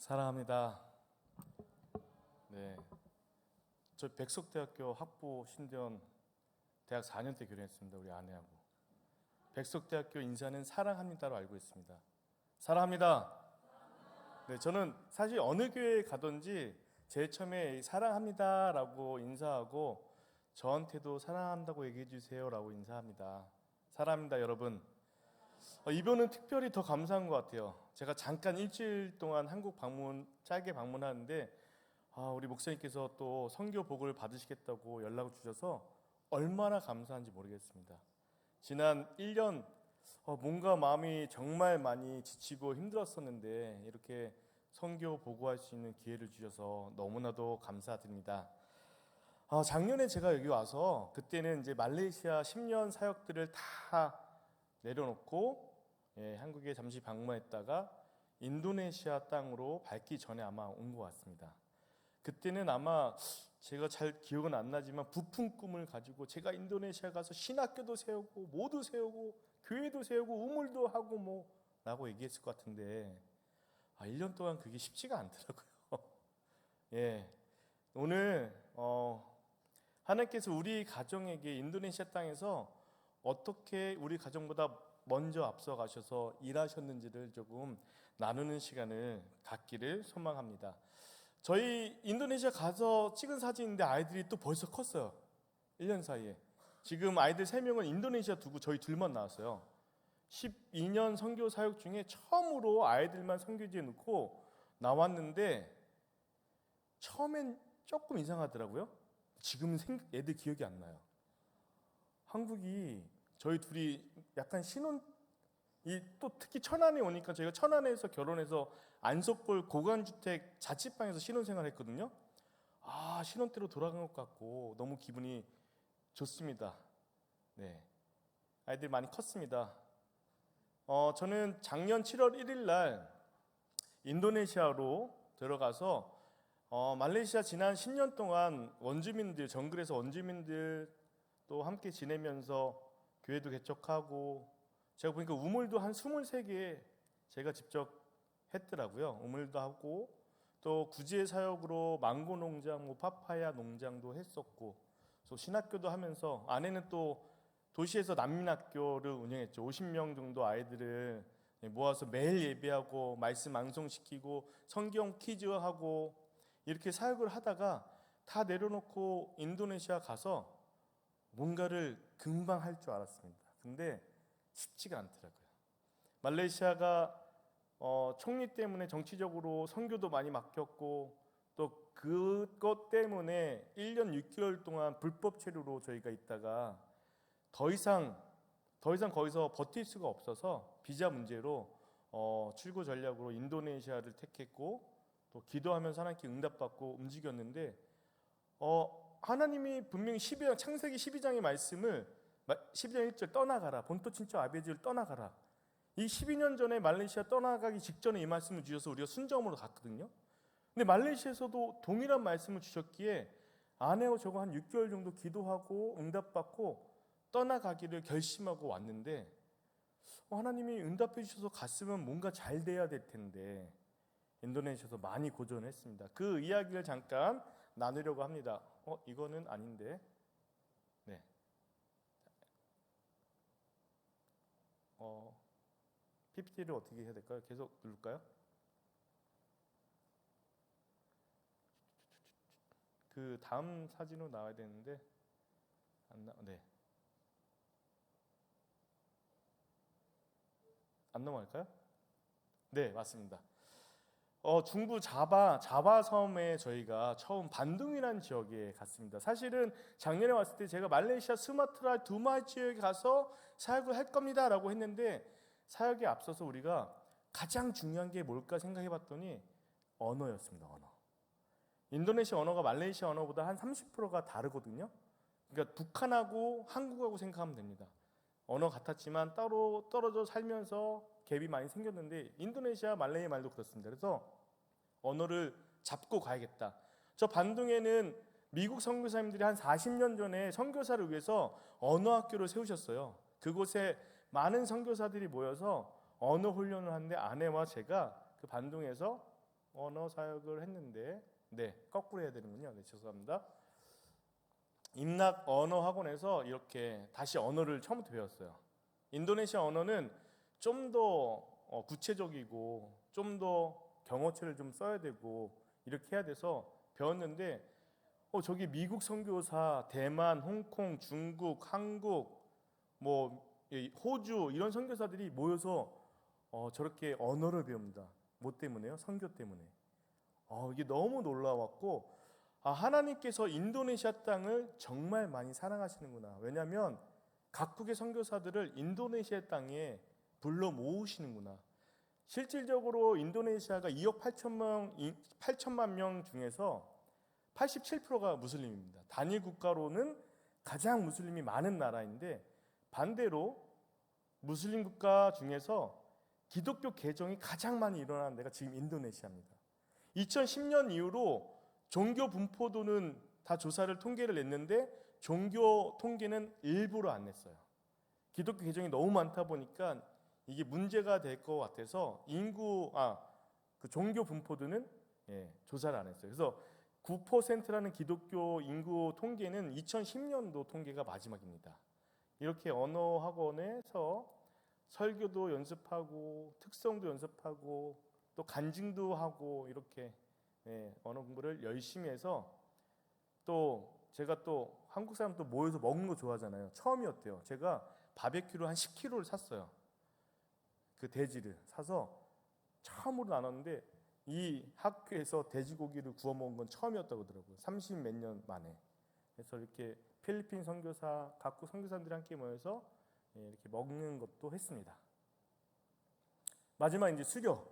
사랑합니다. 네, 저 백석대학교 학부 신대원 대학 4년 때 결혼했습니다. 우리 아내하고. 백석대학교 인사는 사랑합니다로 알고 있습니다. 사랑합니다. 네, 저는 사실 어느 교회에 가든지 제일 처음에 사랑합니다라고 인사하고 저한테도 사랑한다고 얘기해 주세요라고 인사합니다. 사랑합니다, 여러분. 이번은 특별히 더 감사한 것 같아요. 제가 잠깐 일주일 동안 한국 짧게 방문하는데 우리 목사님께서 또 선교 복을 받으시겠다고 연락을 주셔서 얼마나 감사한지 모르겠습니다. 지난 1년 뭔가 마음이 정말 많이 지치고 힘들었었는데 이렇게 선교 보고할 수 있는 기회를 주셔서 너무나도 감사드립니다. 작년에 제가 여기 와서 그때는 이제 말레이시아 10년 사역들을 다 내려놓고 한국에 잠시 방문했다가 인도네시아 땅으로 밟기 전에 아마 온 것 같습니다. 그때는 아마 제가 잘 기억은 안 나지만 부푼 꿈을 가지고 제가 인도네시아 가서 신학교도 세우고 모두 세우고 교회도 세우고 우물도 하고 라고 얘기했을 것 같은데 1년 동안 그게 쉽지가 않더라고요. 오늘 하나님께서 우리 가정에게 인도네시아 땅에서 어떻게 우리 가정보다 먼저 앞서가셔서 일하셨는지를 조금 나누는 시간을 갖기를 소망합니다. 저희 인도네시아 가서 찍은 사진인데 아이들이 또 벌써 컸어요. 1년 사이에. 지금 아이들 3명은 인도네시아 두고 저희 둘만 나왔어요. 12년 선교 사역 중에 처음으로 아이들만 선교지에 넣고 나왔는데 처음엔 조금 이상하더라고요. 지금은 애들 기억이 안 나요. 한국이 저희 둘이 약간 또 특히 천안에 오니까 저희가 천안에서 결혼해서 안석골 고관주택 자취방에서 신혼생활 했거든요. 신혼 때로 돌아간 것 같고 너무 기분이 좋습니다. 네, 아이들 많이 컸습니다. 저는 작년 7월 1일 날 인도네시아로 들어가서 말레이시아 지난 10년 동안 원주민들, 정글에서 원주민들 또 함께 지내면서 교회도 개척하고 제가 보니까 우물도 한 23개 제가 직접 했더라고요. 우물도 하고 또 구지의 사역으로 망고 농장, 파파야 농장도 했었고 또 신학교도 하면서 아내는 또 도시에서 난민학교를 운영했죠. 50명 정도 아이들을 모아서 매일 예배하고 말씀 낭송시키고 성경 퀴즈하고 이렇게 사역을 하다가 다 내려놓고 인도네시아 가서 뭔가를 금방 할 줄 알았습니다. 근데 쉽지가 않더라고요. 말레이시아가 총리 때문에 정치적으로 선교도 많이 막혔고 또 그것 때문에 1년 6개월 동안 불법 체류로 저희가 있다가 더 이상 거기서 버틸 수가 없어서 비자 문제로 출구 전략으로 인도네시아를 택했고 또 기도하면서 하나님께 응답받고 움직였는데 하나님이 분명히 창세기 12장의 말씀을 12장 1절 떠나가라 본토 친척 아비지를 떠나가라 이 12년 전에 말레이시아 떠나가기 직전에 이 말씀을 주셔서 우리가 순정으로 갔거든요. 근데 말레이시아에서도 동일한 말씀을 주셨기에 아내와 저거 한 6개월 정도 기도하고 응답받고 떠나가기를 결심하고 왔는데 하나님이 응답해 주셔서 갔으면 뭔가 잘 돼야 될 텐데 인도네시아에서 많이 고전했습니다. 그 이야기를 잠깐 나누려고 합니다. 이거는 아닌데. 네. PPT를 어떻게 해야 될까요? 계속 누를까요? 그 다음 사진으로 나와야 되는데 네. 안 넘어갈까요? 네, 맞습니다. 중부 자바 섬에 저희가 처음 반둥이라는 지역에 갔습니다. 사실은 작년에 왔을 때 제가 말레이시아 수마트라 두마이 지역에 가서 사역을 할 겁니다 라고 했는데 사역에 앞서서 우리가 가장 중요한 게 뭘까 생각해 봤더니 언어였습니다. 언어. 인도네시아 언어가 말레이시아 언어보다 한 30%가 다르거든요. 그러니까 북한하고 한국하고 생각하면 됩니다. 언어 같았지만 따로 떨어져 살면서 갭이 많이 생겼는데 인도네시아 말레이 말도 그렇습니다. 그래서 언어를 잡고 가야겠다. 저 반둥에는 미국 선교사님들이 한 40년 전에 선교사를 위해서 언어학교를 세우셨어요. 그곳에 많은 선교사들이 모여서 언어 훈련을 하는데 아내와 제가 그 반둥에서 언어 사역을 했는데, 네, 거꾸로 해야 되는군요. 네, 죄송합니다. 임낙 언어 학원에서 이렇게 다시 언어를 처음부터 배웠어요. 인도네시아 언어는 좀 더 구체적이고 좀 더 경어체를 좀 써야 되고 이렇게 해야 돼서 배웠는데, 저기 미국 선교사, 대만, 홍콩, 중국, 한국, 호주 이런 선교사들이 모여서 저렇게 언어를 배웁니다. 뭐 때문에요? 선교 때문에. 이게 너무 놀라웠고, 하나님께서 인도네시아 땅을 정말 많이 사랑하시는구나. 왜냐하면 각국의 선교사들을 인도네시아 땅에 불러 모으시는구나. 실질적으로 인도네시아가 2억 8천만 명 중에서 87%가 무슬림입니다. 단일 국가로는 가장 무슬림이 많은 나라인데, 반대로 무슬림 국가 중에서 기독교 개종이 가장 많이 일어나는 데가 지금 인도네시아입니다. 2010년 이후로 종교 분포도는 다 조사를 통계를 냈는데 종교 통계는 일부러 안 냈어요. 기독교 개종이 너무 많다 보니까 이게 문제가 될 것 같아서 그 종교 분포도는 조사를 안 했어요. 그래서 9%라는 기독교 인구 통계는 2010년도 통계가 마지막입니다. 이렇게 언어 학원에서 설교도 연습하고 특성도 연습하고 또 간증도 하고 이렇게 언어 공부를 열심히 해서, 또 제가 또 한국 사람 또 모여서 먹는 거 좋아하잖아요. 처음이었대요. 제가 바베큐를 한 10kg를 샀어요. 그 돼지를 사서 처음으로 나눴는데 이 학교에서 돼지고기를 구워 먹은 건 처음이었다고 하더라고요. 30 몇 년 만에. 그래서 이렇게 필리핀 선교사, 각국 선교사들이 함께 모여서 이렇게 먹는 것도 했습니다. 마지막 이제 수료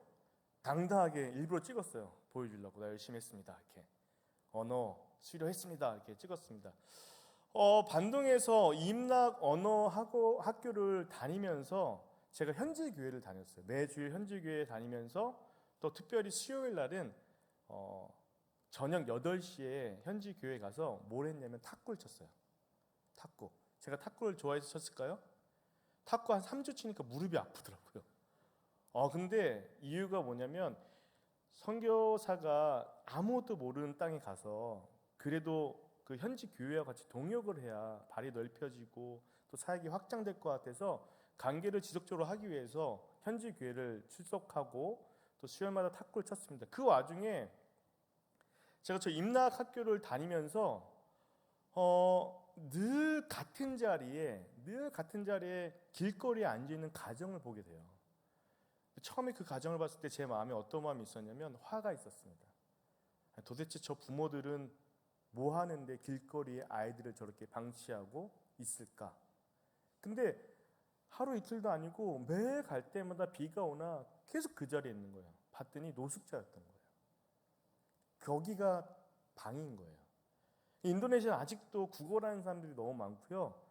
당당하게 일부러 찍었어요. 보여주려고. 나 열심히 했습니다. 이렇게 언어 수료했습니다. 이렇게 찍었습니다. 반동에서 임낙 언어 학교를 다니면서 제가 현지 교회를 다녔어요. 매주일 현지 교회 다니면서 또 특별히 수요일 날은 저녁 8시에 현지 교회 가서 뭘 했냐면 탁구를 쳤어요. 탁구. 제가 탁구를 좋아해서 쳤을까요? 탁구 한 3주 치니까 무릎이 아프더라고요. 근데 이유가 뭐냐면 선교사가 아무것도 모르는 땅에 가서 그래도 그 현지 교회와 같이 동역을 해야 발이 넓혀지고 또 사역이 확장될 것 같아서 관계를 지속적으로 하기 위해서 현지 교회를 출석하고 또 수요일마다 탁구를 쳤습니다. 그 와중에 제가 저 임낙 학교를 다니면서 늘 같은 자리에 길거리에 앉아있는 가정을 보게 돼요. 처음에 그 가정을 봤을 때 제 마음에 어떤 마음이 있었냐면 화가 있었습니다. 도대체 저 부모들은 뭐 하는데 길거리에 아이들을 저렇게 방치하고 있을까? 근데 하루 이틀도 아니고 매일 갈 때마다 비가 오나 계속 그 자리에 있는 거예요. 봤더니 노숙자였던 거예요. 거기가 방인 거예요. 인도네시아는 아직도 구걸하는 사람들이 너무 많고요.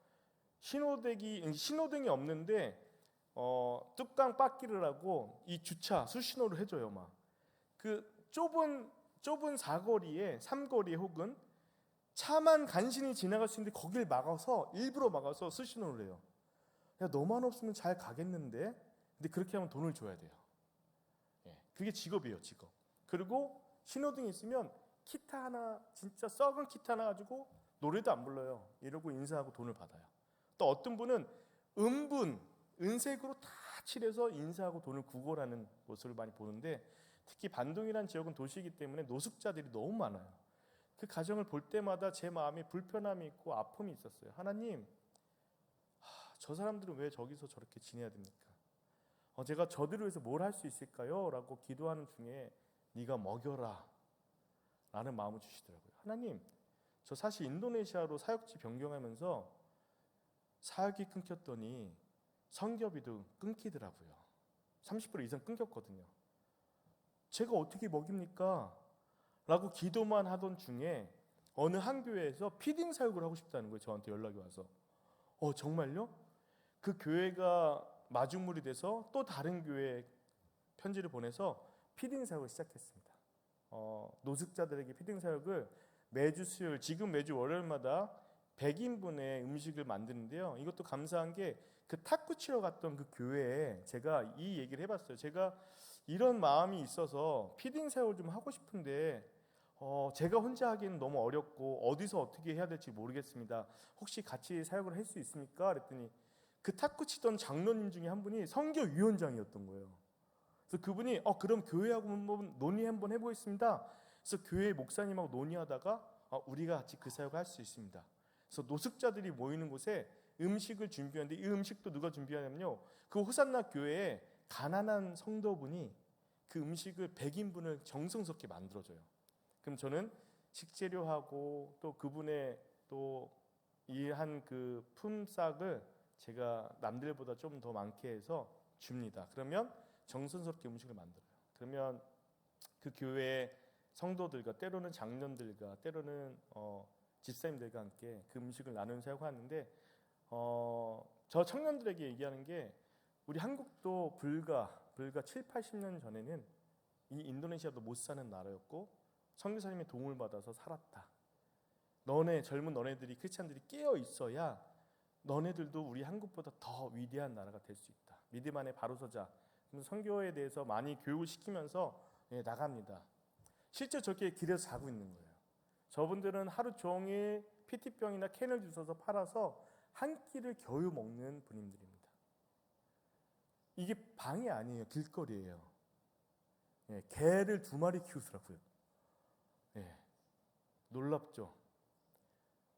신호등이 없는데 뚝강 빠끼를 하고 이 주차 수신호를 해줘요. 막 그 좁은 사거리에 삼거리에 혹은 차만 간신히 지나갈 수 있는데 거길 일부러 막아서 수신호를 해요. 야, 너만 없으면 잘 가겠는데? 근데 그렇게 하면 돈을 줘야 돼요. 그게 직업이에요, 직업. 그리고 신호등이 있으면 기타 하나, 진짜 썩은 기타 하나 가지고 노래도 안 불러요. 이러고 인사하고 돈을 받아요. 또 어떤 분은 은색으로 다 칠해서 인사하고 돈을 구걸하는 모습을 많이 보는데, 특히 반동이라는 지역은 도시이기 때문에 노숙자들이 너무 많아요. 그 가정을 볼 때마다 제 마음에 불편함이 있고 아픔이 있었어요. 하나님, 저 사람들은 왜 저기서 저렇게 지내야 됩니까? 제가 저들을 위해서 뭘 할 수 있을까요? 라고 기도하는 중에 네가 먹여라 라는 마음을 주시더라고요. 하나님, 저 사실 인도네시아로 사역지 변경하면서 사역이 끊겼더니 성교비도 끊기더라고요. 30% 이상 끊겼거든요. 제가 어떻게 먹입니까? 라고 기도만 하던 중에 어느 한 교회에서 피딩 사역을 하고 싶다는 거예요. 저한테 연락이 와서. 정말요? 그 교회가 마중물이 돼서 또 다른 교회에 편지를 보내서 피딩 사역을 시작했습니다. 노숙자들에게 피딩 사역을 매주 수요일, 지금 매주 월요일마다 100인분의 음식을 만드는데요. 이것도 감사한 게 그 탁구 치러 갔던 그 교회에 제가 이 얘기를 해봤어요. 제가 이런 마음이 있어서 피딩 사역을 좀 하고 싶은데 제가 혼자 하기는 너무 어렵고 어디서 어떻게 해야 될지 모르겠습니다. 혹시 같이 사역을 할 수 있습니까? 그랬더니 그 탁구 치던 장로님 중에 한 분이 선교위원장이었던 거예요. 그래서 그분이 그럼 교회하고 한번 논의 한번 해보겠습니다. 그래서 교회 목사님하고 논의하다가 우리가 같이 그 사역을 할 수 있습니다. 그래서 노숙자들이 모이는 곳에 음식을 준비하는데 이 음식도 누가 준비하냐면요, 그 호산나 교회에 가난한 성도분이 그 음식을 100인분을 정성스럽게 만들어줘요. 그럼 저는 식재료하고 또 그분의 또 이 한 그 품삯을 제가 남들보다 좀 더 많게 해서 줍니다. 그러면 정성스럽게 음식을 만들어요. 그러면 그 교회 성도들과 때로는 장년들과 때로는 집사님들과 함께 그 음식을 나누는 사역을 하는데 저 청년들에게 얘기하는 게 우리 한국도 불과 7, 80년 전에는 이 인도네시아도 못 사는 나라였고 선교사님의 도움을 받아서 살았다. 젊은 너네들이 크리스찬들이 깨어 있어야 너네들도 우리 한국보다 더 위대한 나라가 될 수 있다. 믿음 안에 바로 서자. 선교에 대해서 많이 교육을 시키면서 나갑니다. 실제 저렇게 길에서 자고 있는 거예요. 저분들은 하루 종일 PT병이나 캔을 주워서 팔아서 한 끼를 겨우 먹는 분들입니다. 이게 방이 아니에요. 길거리예요. 개를 2마리 키우더라고요. 놀랍죠.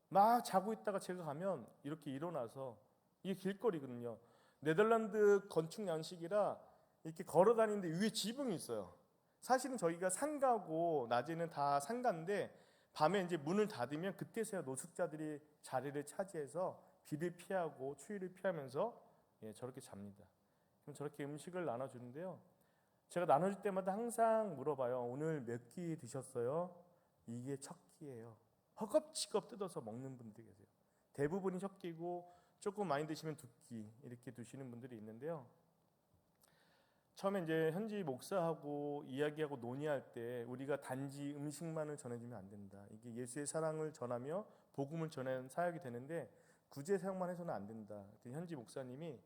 막 자고 있다가 제가 가면 이렇게 일어나서, 이게 길거리거든요. 네덜란드 건축 양식이라 이렇게 걸어 다니는데 위에 지붕이 있어요. 사실은 저희가 상가고 낮에는 다 상가인데 밤에 이제 문을 닫으면 그때서야 노숙자들이 자리를 차지해서 비를 피하고 추위를 피하면서 저렇게 잡니다. 그럼 저렇게 음식을 나눠주는데요, 제가 나눠줄 때마다 항상 물어봐요. 오늘 몇 끼 드셨어요? 이게 첫 끼예요. 허겁지겁 뜯어서 먹는 분들이 계세요. 대부분이 첫 끼고 조금 많이 드시면 2끼 이렇게 드시는 분들이 있는데요. 처음에 이제 현지 목사하고 이야기하고 논의할 때 우리가 단지 음식만을 전해주면 안 된다. 이게 예수의 사랑을 전하며 복음을 전하는 사역이 되는데 구제 사역만 해서는 안 된다. 현지 목사님이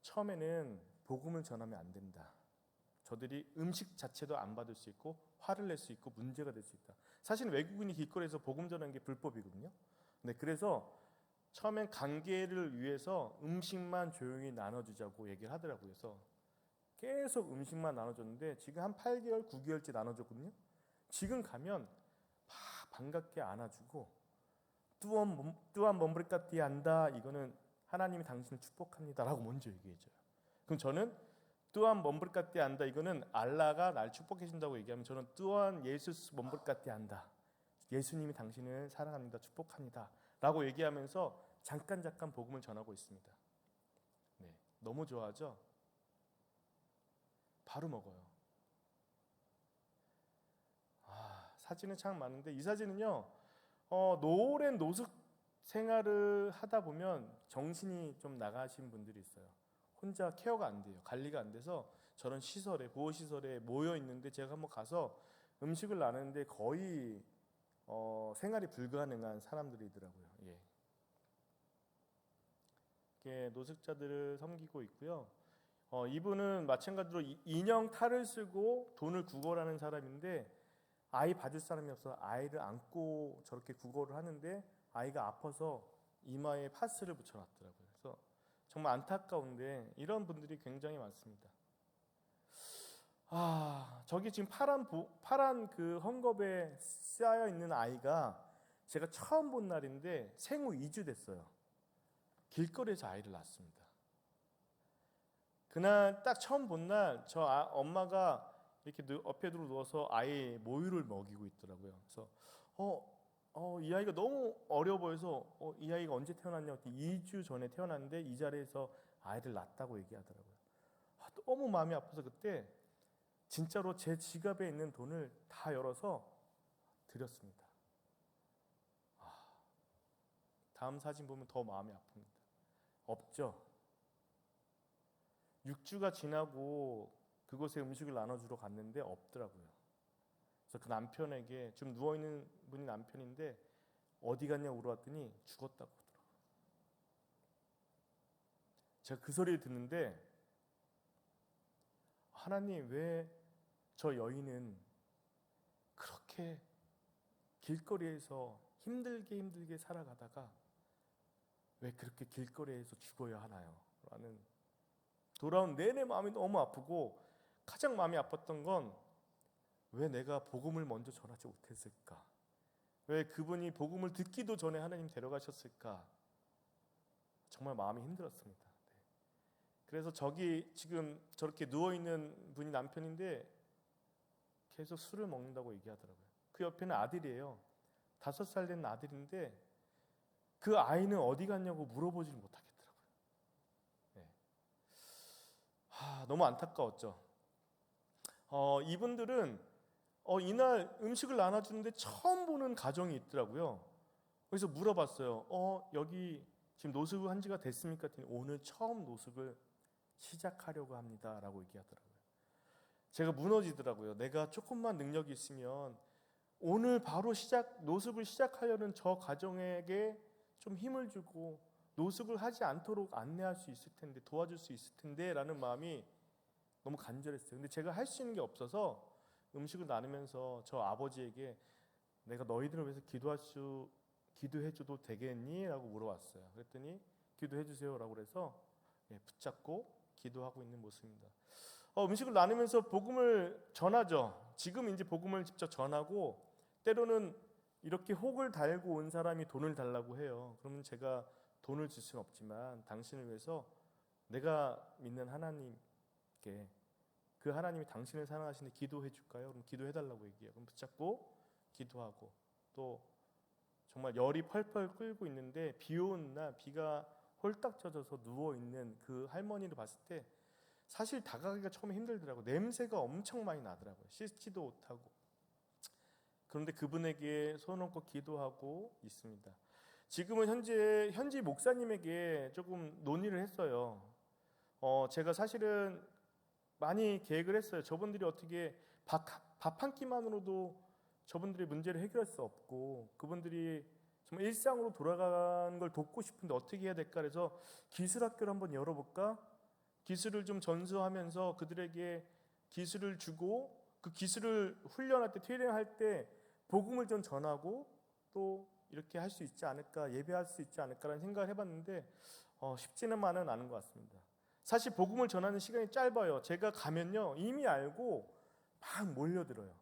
처음에는 복음을 전하면 안 된다. 저들이 음식 자체도 안 받을 수 있고 화를 낼 수 있고 문제가 될 수 있다. 사실 외국인이 길거리에서 복음 전하는 게 불법이거든요. 네, 그래서 처음엔 관계를 위해서 음식만 조용히 나눠주자고 얘기를 하더라고요. 그래서 계속 음식만 나눠줬는데 지금 한 8개월, 9개월째 나눠줬거든요. 지금 가면 막 반갑게 안아주고 뚜안 몸브리까띠 안다. 이거는 하나님이 당신을 축복합니다라고 먼저 얘기해줘요. 그럼 저는 뚜안 몸브리까띠 안다. 이거는 알라가 날 축복해 준다고 얘기하면 저는 뚜안 예수스 몸브리까띠 안다. 예수님이 당신을 사랑합니다. 축복합니다. 라고 얘기하면서 잠깐 복음을 전하고 있습니다. 네, 너무 좋아하죠? 바로 먹어요. 사진은 참 많은데 이 사진은요, 오랜 노숙 생활을 하다 보면 정신이 좀 나가신 분들이 있어요. 혼자 케어가 안 돼요. 관리가 안 돼서 저런 시설에, 보호시설에 모여 있는데 제가 한번 가서 음식을 나누는데 거의 생활이 불가능한 사람들이더라고요. 이렇게 노숙자들을 섬기고 있고요. 이분은 마찬가지로 인형 탈을 쓰고 돈을 구걸하는 사람인데 아이 봐줄 사람이 없어 아이를 안고 저렇게 구걸을 하는데 아이가 아파서 이마에 파스를 붙여놨더라고요. 그래서 정말 안타까운데 이런 분들이 굉장히 많습니다. 저기 지금 파란 그 헝겊에 쌓여 있는 아이가 제가 처음 본 날인데 생후 2주 됐어요. 길거리에서 아이를 낳았습니다. 그날 딱 처음 본 날 저 엄마가 이렇게 옆에 누워서 아이 모유를 먹이고 있더라고요. 그래서 이 아이가 너무 어려 보여서 이 아이가 언제 태어났냐 했더니 2주 전에 태어났는데 이 자리에서 아이를 낳았다고 얘기하더라고요. 너무 마음이 아파서 그때 진짜로 제 지갑에 있는 돈을 다 열어서 드렸습니다. 다음 사진 보면 더 마음이 아픕니다. 없죠? 6주가 지나고 그곳에 음식을 나눠주러 갔는데 없더라고요. 그래서 그 남편에게 좀 누워있는 분이 남편인데 어디 갔냐고 물어봤더니 죽었다고 하더라고요. 제가 그 소리를 듣는데 하나님, 왜 저 여인은 그렇게 길거리에서 힘들게 살아가다가 왜 그렇게 길거리에서 죽어야 하나요? 라는, 돌아온 내내 마음이 너무 아프고, 가장 마음이 아팠던 건 왜 내가 복음을 먼저 전하지 못했을까? 왜 그분이 복음을 듣기도 전에 하나님 데려가셨을까? 정말 마음이 힘들었습니다. 네. 그래서 저기 지금 저렇게 누워있는 분이 남편인데 계속 술을 먹는다고 얘기하더라고요. 그 옆에는 아들이에요. 5살 된 아들인데 그 아이는 어디 갔냐고 물어보질 못하겠더라고요. 네. 너무 안타까웠죠. 이분들은 이날 음식을 나눠주는데 처음 보는 가정이 있더라고요. 그래서 물어봤어요. 여기 지금 노숙을 한 지가 됐습니까? 했더니 오늘 처음 노숙을 시작하려고 합니다. 라고 얘기하더라고요. 제가 무너지더라고요. 내가 조금만 능력이 있으면 오늘 바로 노숙을 시작하려는 저 가정에게 좀 힘을 주고 노숙을 하지 않도록 안내할 수 있을 텐데, 도와줄 수 있을 텐데 라는 마음이 너무 간절했어요. 근데 제가 할 수 있는 게 없어서 음식을 나누면서 저 아버지에게 내가 너희들을 위해서 기도해줘도 되겠니? 라고 물어봤어요. 그랬더니 기도해 주세요 라고 그래서 붙잡고 기도하고 있는 모습입니다. 음식을 나누면서 복음을 전하죠. 지금 이제 복음을 직접 전하고, 때로는 이렇게 혹을 달고 온 사람이 돈을 달라고 해요. 그러면 제가 돈을 줄 수는 없지만 당신을 위해서 내가 믿는 하나님께, 그 하나님이 당신을 사랑하시는데 기도해 줄까요? 그럼 기도해 달라고 얘기해요. 그럼 붙잡고 기도하고, 또 정말 열이 펄펄 끓고 있는데 비 오는 날 비가 홀딱 젖어서 누워 있는 그 할머니를 봤을 때 사실 다가가기가 처음에 힘들더라고요. 냄새가 엄청 많이 나더라고요. 씻지도 못하고. 그런데 그분에게 손 얹고 기도하고 있습니다. 지금은 현지 목사님에게 조금 논의를 했어요. 제가 사실은 많이 계획을 했어요. 저분들이 어떻게 밥 한 끼만으로도 저분들의 문제를 해결할 수 없고, 그분들이 정말 일상으로 돌아가는 걸 돕고 싶은데 어떻게 해야 될까 해서 기술학교를 한번 열어볼까? 기술을 좀 전수하면서 그들에게 기술을 주고, 그 기술을 훈련할 때, 트레이닝할 때 복음을 좀 전하고 또 이렇게 할 수 있지 않을까, 예배할 수 있지 않을까라는 생각을 해봤는데 쉽지는만은 않은 것 같습니다. 사실 복음을 전하는 시간이 짧아요. 제가 가면요 이미 알고 막 몰려들어요.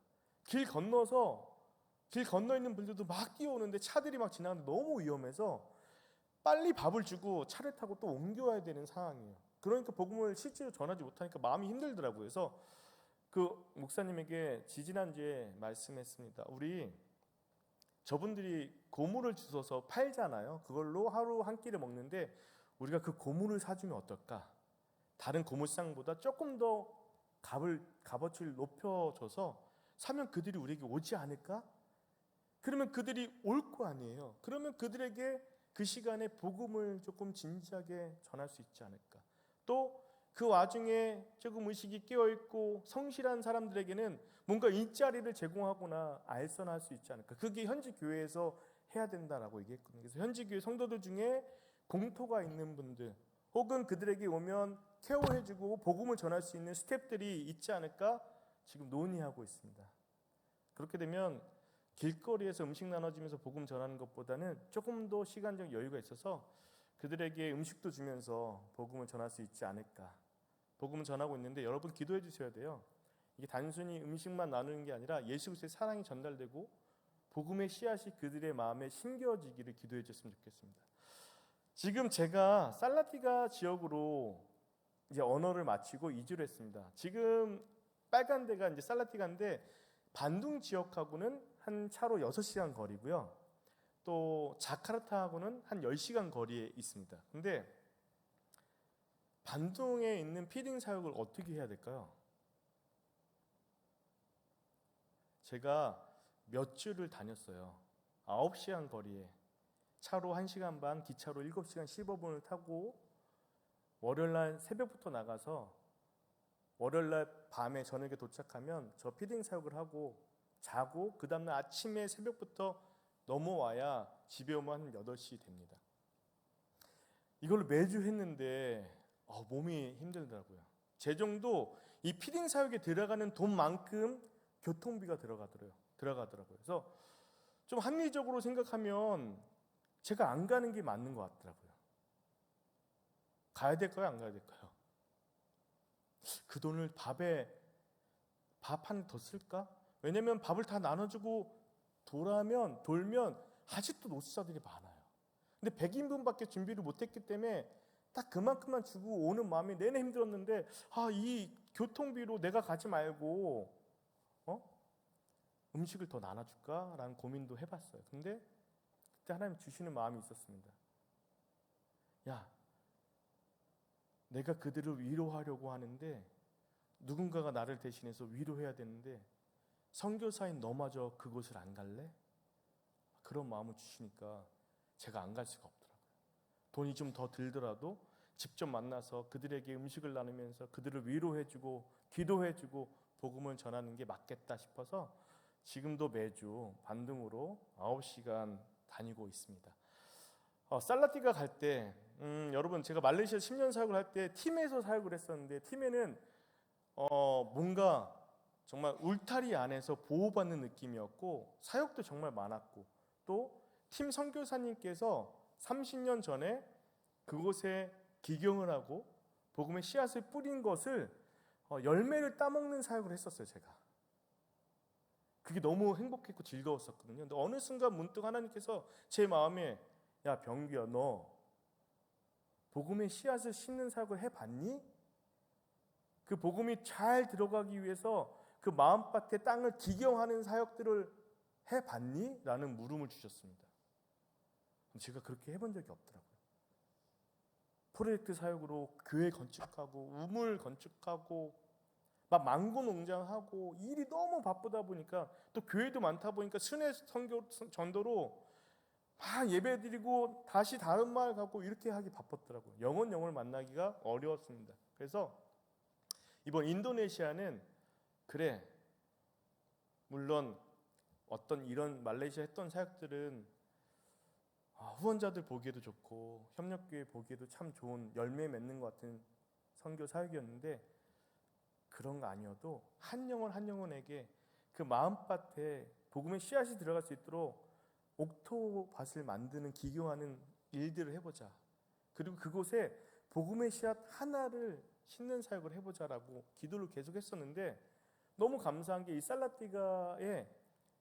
길 건너 있는 분들도 막 뛰어오는데 차들이 막 지나가는데 너무 위험해서 빨리 밥을 주고 차를 타고 또 옮겨와야 되는 상황이에요. 그러니까 복음을 실제로 전하지 못하니까 마음이 힘들더라고요. 그래서 그 목사님에게 지지난주에 말씀했습니다. 우리 저분들이 고물을 주워서 팔잖아요. 그걸로 하루 한 끼를 먹는데 우리가 그 고물을 사주면 어떨까? 다른 고물상보다 조금 더 값어치를 높여줘서 사면 그들이 우리에게 오지 않을까? 그러면 그들이 올 거 아니에요. 그러면 그들에게 그 시간에 복음을 조금 진지하게 전할 수 있지 않을까? 또 그 와중에 조금 의식이 깨어있고 성실한 사람들에게는 뭔가 일자리를 제공하거나 알선할 수 있지 않을까? 그게 현지 교회에서 해야 된다라고 얘기했거든요. 그래서 현지 교회 성도들 중에 공토가 있는 분들, 혹은 그들에게 오면 케어해주고 복음을 전할 수 있는 스태프들이 있지 않을까? 지금 논의하고 있습니다. 그렇게 되면 길거리에서 음식 나눠주면서 복음 전하는 것보다는 조금 더 시간적 여유가 있어서 그들에게 음식도 주면서 복음을 전할 수 있지 않을까. 복음을 전하고 있는데 여러분 기도해 주셔야 돼요. 이게 단순히 음식만 나누는 게 아니라 예수 그리스도의 사랑이 전달되고 복음의 씨앗이 그들의 마음에 심겨지기를 기도해 주셨으면 좋겠습니다. 지금 제가 살라티가 지역으로 이제 언어를 마치고 이주를 했습니다. 지금 빨간 데가 이제 살라티가인데 반둥 지역하고는 한 차로 6시간 거리고요. 또 자카르타하고는 한 10시간 거리에 있습니다. 근데 반둥에 있는 피딩 사역을 어떻게 해야 될까요? 제가 몇 주를 다녔어요. 9시간 거리에 차로 1시간 반, 기차로 7시간 15분을 타고 월요일날 새벽부터 나가서 월요일날 밤에 저녁에 도착하면 저 피딩 사역을 하고 자고 그 다음날 아침에 새벽부터 넘어와야 집에 오면 한 8시 됩니다. 이걸 매주 했는데 몸이 힘들더라고요. 재정도 이 피딩 사역에 들어가는 돈만큼 교통비가 들어가더라고요. 그래서 좀 합리적으로 생각하면 제가 안 가는 게 맞는 것 같더라고요. 가야 될까요? 안 가야 될까요? 그 돈을 밥 한 더 쓸까? 왜냐면 밥을 다 나눠주고 돌면 아직도 노숙자들이 많아요. 근데 100인분밖에 준비를 못했기 때문에 딱 그만큼만 주고 오는 마음이 내내 힘들었는데 이 교통비로 내가 가지 말고 음식을 더 나눠줄까? 라는 고민도 해봤어요. 근데 그때 하나님 주시는 마음이 있었습니다. 야, 내가 그들을 위로하려고 하는데 누군가가 나를 대신해서 위로해야 되는데 선교사인 너마저 그곳을 안 갈래? 그런 마음을 주시니까 제가 안 갈 수가 없더라고요. 돈이 좀 더 들더라도 직접 만나서 그들에게 음식을 나누면서 그들을 위로해주고 기도해주고 복음을 전하는 게 맞겠다 싶어서 지금도 매주 반등으로 9시간 다니고 있습니다. 살라티가 갈 때 여러분 제가 말레이시아 10년 사역을 할 때 팀에서 사역을 했었는데 팀에는 뭔가 정말 울타리 안에서 보호받는 느낌이었고 사역도 정말 많았고 또 팀 선교사님께서 30년 전에 그곳에 기경을 하고 복음의 씨앗을 뿌린 것을 열매를 따먹는 사역을 했었어요. 제가 그게 너무 행복했고 즐거웠었거든요. 근데 어느 순간 문득 하나님께서 제 마음에 야 병규야, 너 복음의 씨앗을 심는 사역을 해봤니? 그 복음이 잘 들어가기 위해서 그 마음밭에 땅을 기경하는 사역들을 해봤니? 라는 물음을 주셨습니다. 제가 그렇게 해본 적이 없더라고요. 프로젝트 사역으로 교회 건축하고 우물 건축하고 막 망고 농장하고 일이 너무 바쁘다 보니까 또 교회도 많다 보니까 순회 선교 전도로 막 예배드리고 다시 다른 마을 가고 이렇게 하기 바빴더라고요. 영혼을 만나기가 어려웠습니다. 그래서 이번 인도네시아는 그래 물론 어떤 이런 말레이시아 했던 사역들은 후원자들 보기에도 좋고 협력교회 보기에도 참 좋은 열매 맺는 것 같은 선교 사역이었는데 그런 거 아니어도 한 영혼에게 그 마음밭에 복음의 씨앗이 들어갈 수 있도록 옥토밭을 만드는 기경하는 일들을 해보자. 그리고 그곳에 복음의 씨앗 하나를 심는 사역을 해보자라고 기도를 계속 했었는데 너무 감사한 게 이 살라티가에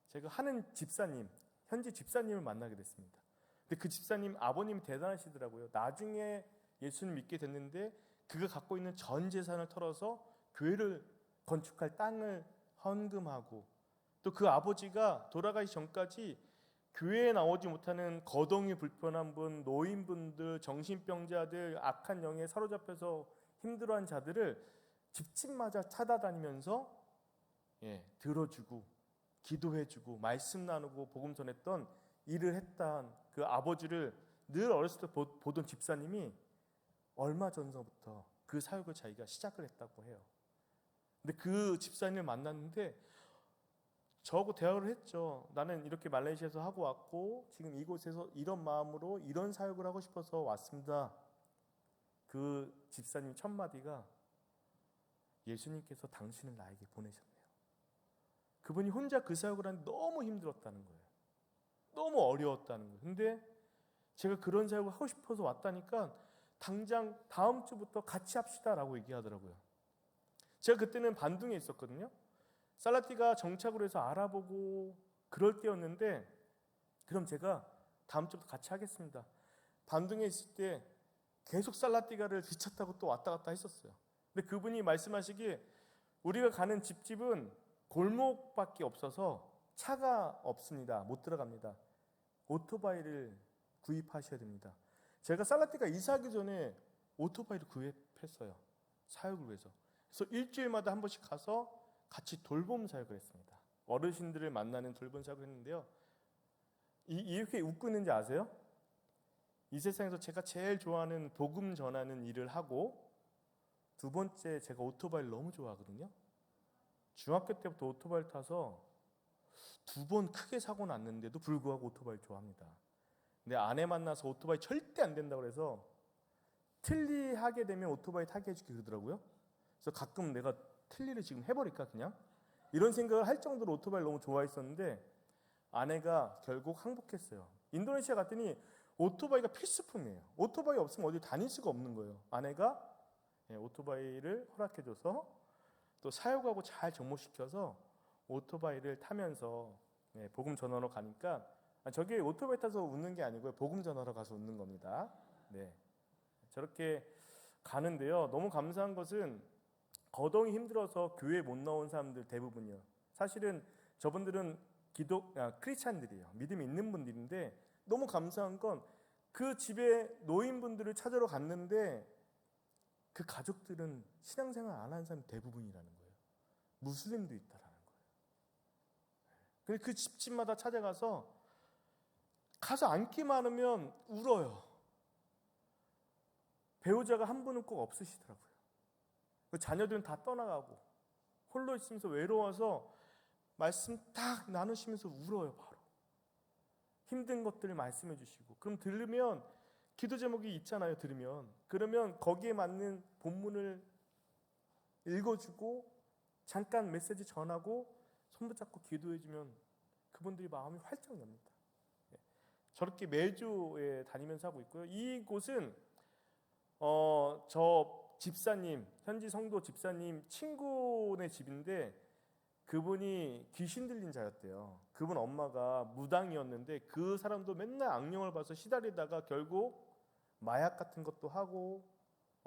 제가 하는 집사님, 현지 집사님을 만나게 됐습니다. 근데 그 집사님 아버님이 대단하시더라고요. 나중에 예수를 믿게 됐는데 그가 갖고 있는 전 재산을 털어서 교회를 건축할 땅을 헌금하고 또 그 아버지가 돌아가기 전까지 교회에 나오지 못하는 거동이 불편한 분, 노인분들, 정신병자들, 악한 영에 사로잡혀서 힘들어한 자들을 집집마다 찾아다니면서 들어주고 기도해주고 말씀 나누고 복음 전했던 일을 했던 그 아버지를 늘 어렸을 때 보던 집사님이 얼마 전서부터 그 사역을 자기가 시작을 했다고 해요. 근데 그 집사님을 만났는데 저하고 대화를 했죠. 나는 이렇게 말레이시아에서 하고 왔고 지금 이곳에서 이런 마음으로 이런 사역을 하고 싶어서 왔습니다. 그 집사님 첫 마디가 예수님께서 당신을 나에게 보내셨네요. 그분이 혼자 그 사역을 하는데 너무 힘들었다는 거예요. 너무 어려웠다는 거예요. 근데 제가 그런 사역을 하고 싶어서 왔다니까 당장 다음 주부터 같이 합시다라고 얘기하더라고요. 제가 그때는 반둥에 있었거든요. 살라티가 정착으로 해서 알아보고 그럴 때였는데 그럼 제가 다음 주부터 같이 하겠습니다. 반둥에 있을 때 계속 살라티가를 지쳤다고 또 왔다 갔다 했었어요. 근데 그분이 말씀하시기에 우리가 가는 집집은 골목밖에 없어서 차가 없습니다. 못 들어갑니다. 오토바이를 구입하셔야 됩니다. 제가 살라티가 이사하기 전에 오토바이를 구입했어요. 사역을 위해서. 그래서 일주일마다 한 번씩 가서 같이 돌봄 사역을 했습니다. 어르신들을 만나는 돌봄 사역을 했는데요. 이렇게 웃고 있는지 아세요? 이 세상에서 제가 제일 좋아하는 복음 전하는 일을 하고 두 번째 제가 오토바이를 너무 좋아하거든요. 중학교 때부터 오토바이를 타서 2번 크게 사고 났는데도 불구하고 오토바이를 좋아합니다. 근데 아내 만나서 오토바이 절대 안 된다고 그래서 틀리하게 되면 오토바이 타게 해주기 그러더라고요. 그래서 가끔 내가 틀니를 지금 해버릴까 그냥? 이런 생각을 할 정도로 오토바이를 너무 좋아했었는데 아내가 결국 항복했어요. 인도네시아 갔더니 오토바이가 필수품이에요. 오토바이 없으면 어디 다닐 수가 없는 거예요. 아내가 오토바이를 허락해줘서 또 사육하고 잘 접목시켜서 오토바이를 타면서 복음 전하러 가니까 저게 오토바이 타서 웃는 게 아니고요. 복음 전하러 가서 웃는 겁니다. 네, 저렇게 가는데요. 너무 감사한 것은 거동이 힘들어서 교회 못 나온 사람들 대부분이요. 사실은 저분들은 크리스찬들이에요. 믿음이 있는 분들인데 너무 감사한 건 그 집에 노인분들을 찾으러 갔는데 그 가족들은 신앙생활 안 하는 사람이 대부분이라는 거예요. 무슬림도 있다라는 거예요. 그 집집마다 찾아가서 앉기만 하면 울어요. 배우자가 한 분은 꼭 없으시더라고요. 자녀들은 다 떠나가고 홀로 있으면서 외로워서 말씀 딱 나누시면서 울어요. 바로 힘든 것들을 말씀해 주시고, 그럼 들으면 기도 제목이 있잖아요. 그러면 거기에 맞는 본문을 읽어주고 잠깐 메시지 전하고 손 붙잡고 기도해주면 그분들이 마음이 활짝 납니다. 저렇게 매주 다니면서 하고 있고요. 이곳은 저 집사님, 현지 성도 집사님 친구네 집인데 그분이 귀신 들린 자였대요. 그분 엄마가 무당이었는데 그 사람도 맨날 악령을 봐서 시달리다가 결국 마약 같은 것도 하고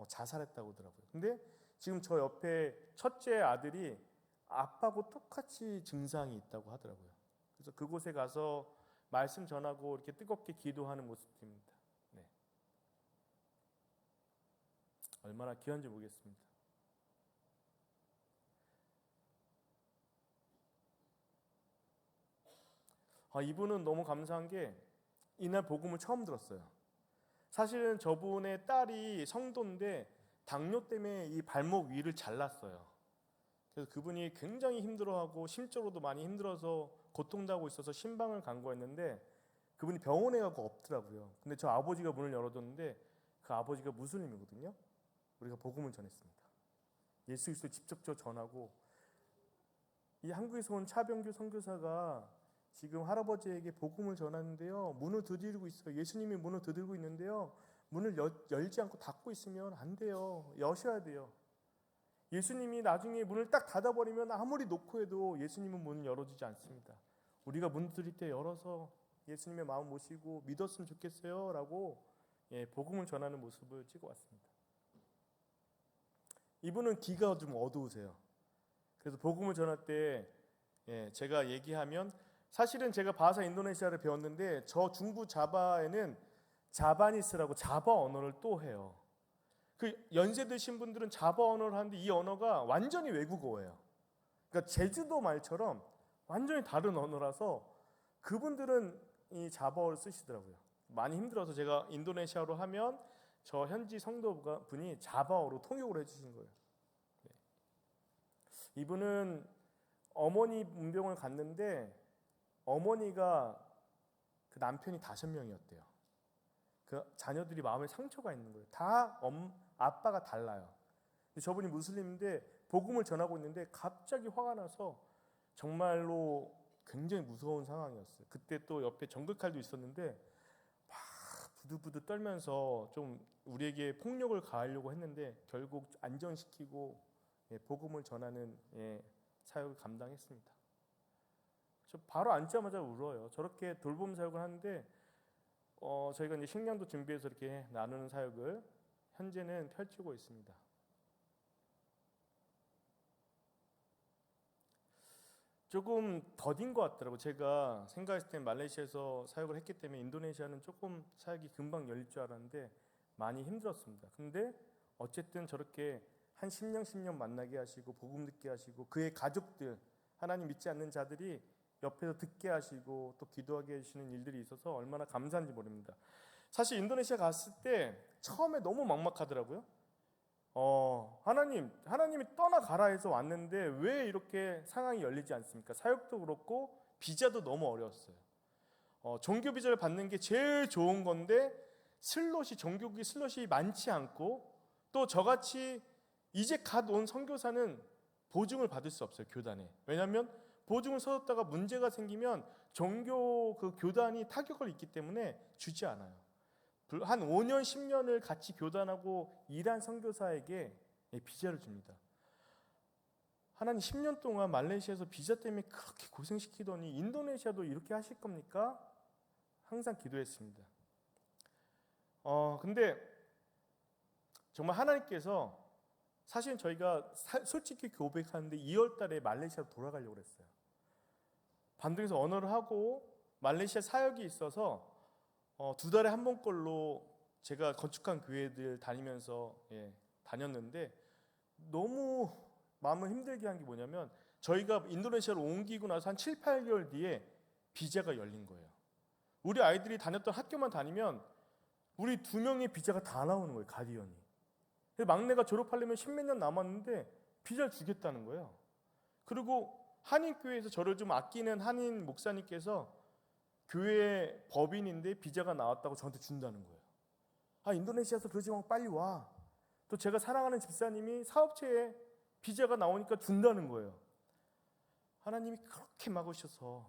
자살했다고 하더라고요. 근데 지금 저 옆에 첫째 아들이 아빠하고 똑같이 증상이 있다고 하더라고요. 그래서 그곳에 가서 말씀 전하고 이렇게 뜨겁게 기도하는 모습입니다. 네. 얼마나 귀한지 모르겠습니다. 이분은 너무 감사한 게 이날 복음을 처음 들었어요. 사실은 저분의 딸이 성도인데 당뇨 때문에 이 발목 위를 잘랐어요. 그래서 그분이 굉장히 힘들어하고 심적으로도 많이 힘들어서 고통당하고 있어서 신방을 간거였는데 그분이 병원에 가고 없더라고요. 근데 저 아버지가 문을 열어줬는데 그 아버지가 무슬림이거든요. 우리가 복음을 전했습니다. 예수 그리스도 직접적으로 전하고, 이 한국에서 온 차병규 선교사가 지금 할아버지에게 복음을 전하는데요. 문을 두드리고 있어요. 예수님이 문을 두드리고 있는데요. 문을 열지 않고 닫고 있으면 안 돼요. 여셔야 돼요. 예수님이 나중에 문을 딱 닫아버리면 아무리 놓고 해도 예수님은 문을 열어주지 않습니다. 우리가 문 두드릴 때 열어서 예수님의 마음 모시고 믿었으면 좋겠어요 라고 복음을 전하는 모습을 찍어왔습니다. 이분은 귀가 좀 어두우세요. 그래서 복음을 전할 때 제가 얘기하면, 사실은 제가 바하사 인도네시아를 배웠는데 저 중부 자바에는 자바니스라고 자바 언어를 또 해요. 그 연세 드신 분들은 자바 언어를 하는데 이 언어가 완전히 외국어예요. 그러니까 제주도 말처럼 완전히 다른 언어라서 그분들은 이 자바어를 쓰시더라고요. 많이 힘들어서 제가 인도네시아로 하면 저 현지 성도분이 자바어로 통역을 해주신 거예요. 이분은 어머니 문병을 갔는데 어머니가 그 남편이 5명이었대요. 그 자녀들이 마음에 상처가 있는 거예요. 다 아빠가 달라요. 근데 저분이 무슬림인데 복음을 전하고 있는데 갑자기 화가 나서 정말로 굉장히 무서운 상황이었어요. 그때 또 옆에 정글칼도 있었는데 막 부들부들 떨면서 좀 우리에게 폭력을 가하려고 했는데 결국 안정시키고 복음을 전하는 사역을 감당했습니다. 저 바로 앉자마자 울어요. 저렇게 돌봄 사역을 하는데 저희가 이제 식량도 준비해서 이렇게 나누는 사역을 현재는 펼치고 있습니다. 조금 더딘 것 같더라고요. 제가 생각했을 때 말레이시아에서 사역을 했기 때문에 인도네시아는 조금 사역이 금방 열릴 줄 알았는데 많이 힘들었습니다. 근데 어쨌든 저렇게 한 10년 만나게 하시고 복음 듣게 하시고 그의 가족들, 하나님 믿지 않는 자들이 옆에서 듣게 하시고 또 기도하게 해주시는 일들이 있어서 얼마나 감사한지 모릅니다. 사실 인도네시아 갔을 때 처음에 너무 막막하더라고요. 하나님이 떠나가라 해서 왔는데 왜 이렇게 상황이 열리지 않습니까? 사역도 그렇고 비자도 너무 어려웠어요. 종교 비자를 받는 게 제일 좋은 건데 종교국이 슬롯이 많지 않고 또 저같이 이제 갓 온 선교사는 보증을 받을 수 없어요, 교단에. 왜냐하면 보증을 서뒀다가 문제가 생기면 종교 그 교단이 타격을 입기 때문에 주지 않아요. 한 5년, 10년을 같이 교단하고 일한 선교사에게 비자를 줍니다. 하나님 10년 동안 말레이시아에서 비자 때문에 그렇게 고생시키더니 인도네시아도 이렇게 하실 겁니까? 항상 기도했습니다. 근데 정말 하나님께서 사실 저희가 솔직히 고백하는데 2월 달에 말레이시아로 돌아가려고 했어요. 반둥에서 언어를 하고 말레이시아 사역이 있어서 2달에 한 번꼴로 제가 건축한 교회들 다니면서 다녔는데 너무 마음을 힘들게 한 게 뭐냐면 저희가 인도네시아로 옮기고 나서 한 7, 8개월 뒤에 비자가 열린 거예요. 우리 아이들이 다녔던 학교만 다니면 우리 2명의 비자가 다 나오는 거예요, 가디언이. 막내가 졸업하려면 10몇 년 남았는데 비자를 주겠다는 거예요. 그리고 한인교회에서 저를 좀 아끼는 한인 목사님께서 교회 법인인데 비자가 나왔다고 저한테 준다는 거예요. 인도네시아에서 그러지 말고 빨리 와. 또 제가 사랑하는 집사님이 사업체에 비자가 나오니까 준다는 거예요. 하나님이 그렇게 막으셔서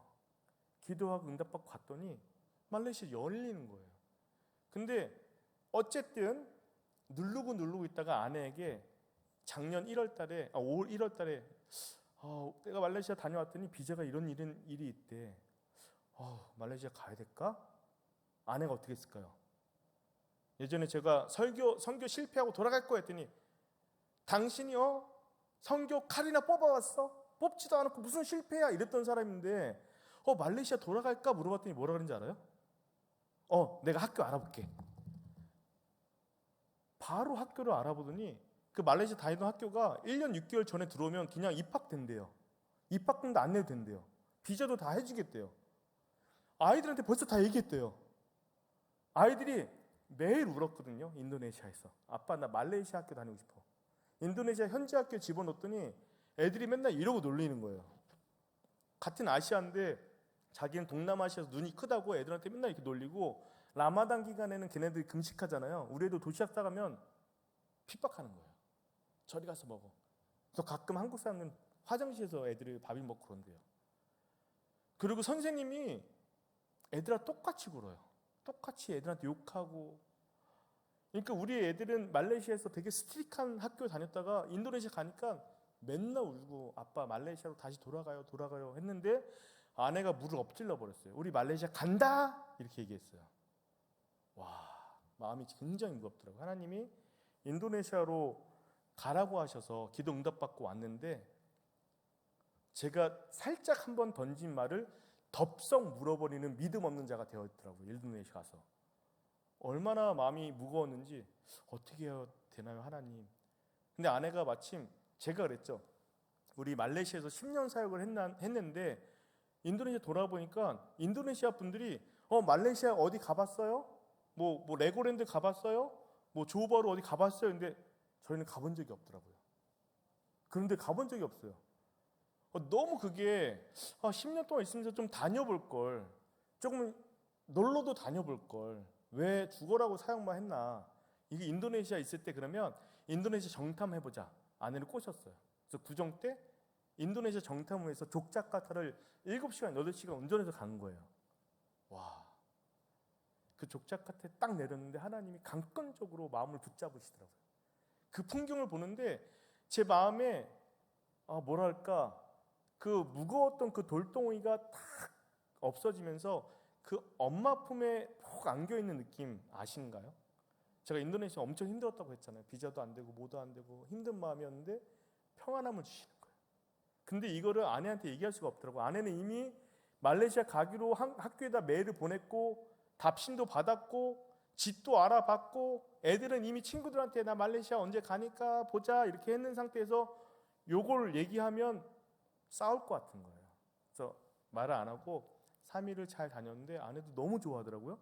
기도하고 응답받고 갔더니 말레이시아 열리는 거예요. 근데 어쨌든 누르고 있다가 아내에게 작년 1월 달에, 올 1월 달에 내가 말레이시아 다녀왔더니 비자가 이런 일이 있대. 말레이시아 가야 될까? 아내가 어떻게 했을까요? 예전에 제가 선교 실패하고 돌아갈 거야 했더니 당신이 선교 칼이나 뽑아왔어? 뽑지도 않았고 무슨 실패야? 이랬던 사람인데 말레이시아 돌아갈까? 물어봤더니 뭐라 그런지 알아요? 내가 학교 알아볼게. 바로 학교를 알아보더니 그 말레이시아 다니던 학교가 1년 6개월 전에 들어오면 그냥 입학된대요. 입학금도 안 내도 된대요. 비자도 다 해주겠대요. 아이들한테 벌써 다 얘기했대요. 아이들이 매일 울었거든요. 인도네시아에서. 아빠 나 말레이시아 학교 다니고 싶어. 인도네시아 현지 학교 집어넣었더니 애들이 맨날 이러고 놀리는 거예요. 같은 아시아인데 자기는 동남아시아에서 눈이 크다고 애들한테 맨날 이렇게 놀리고 라마단 기간에는 걔네들이 금식하잖아요. 우리 애도 도시락 싸가면 핍박하는 거예요. 저리 가서 먹어. 그래서 가끔 한국 사람은 화장실에서 애들이 밥이 먹고 그런대요. 그리고 선생님이 애들하고 똑같이 굴어요. 똑같이 애들한테 욕하고. 그러니까 우리 애들은 말레이시아에서 되게 스트릭한 학교 다녔다가 인도네시아 가니까 맨날 울고 아빠 말레이시아로 다시 돌아가요 했는데 아내가 물을 엎질러 버렸어요. 우리 말레이시아 간다 이렇게 얘기했어요. 와, 마음이 굉장히 무겁더라고요. 하나님이 인도네시아로 가라고 하셔서 기도 응답받고 왔는데 제가 살짝 한번 던진 말을 덥석 물어버리는 믿음 없는 자가 되었더라고요. 인도네시아 가서. 얼마나 마음이 무거웠는지 어떻게 해야 되나요 하나님. 근데 아내가 마침 제가 그랬죠. 우리 말레이시아에서 10년 사역을 했는데 인도네시아 돌아보니까 인도네시아 분들이 말레이시아 어디 가봤어요? 뭐 레고랜드 가봤어요? 뭐 조호바루 어디 가봤어요? 근데 저희는 가본 적이 없더라고요. 그런데 가본 적이 없어요. 너무 그게 10년 동안 있으면서 좀 다녀볼 걸, 조금 놀러도 다녀볼 걸, 왜 죽어라고 사역만 했나. 이게 인도네시아 있을 때 그러면 인도네시아 정탐해보자 아내를 꼬셨어요. 그래서 구정 때 인도네시아 정탐을 해서 족자카타를 7시간, 8시간 운전해서 간 거예요. 와, 그 족자카타에 딱 내렸는데 하나님이 강권적으로 마음을 붙잡으시더라고요. 그 풍경을 보는데 제 마음에 뭐랄까 그 무거웠던 그 돌덩이가 탁 없어지면서 그 엄마 품에 푹 안겨있는 느낌 아시는가요? 제가 인도네시아 엄청 힘들었다고 했잖아요. 비자도 안 되고 뭐도 안 되고 힘든 마음이었는데 평안함을 주시는 거예요. 근데 이거를 아내한테 얘기할 수가 없더라고요. 아내는 이미 말레이시아 가기로 학교에다 메일을 보냈고 답신도 받았고 집도 알아봤고 애들은 이미 친구들한테 나 말레이시아 언제 가니까 보자 이렇게 했는 상태에서 요걸 얘기하면 싸울 것 같은 거예요. 그래서 말을 안 하고 3일을 잘 다녔는데 아내도 너무 좋아하더라고요.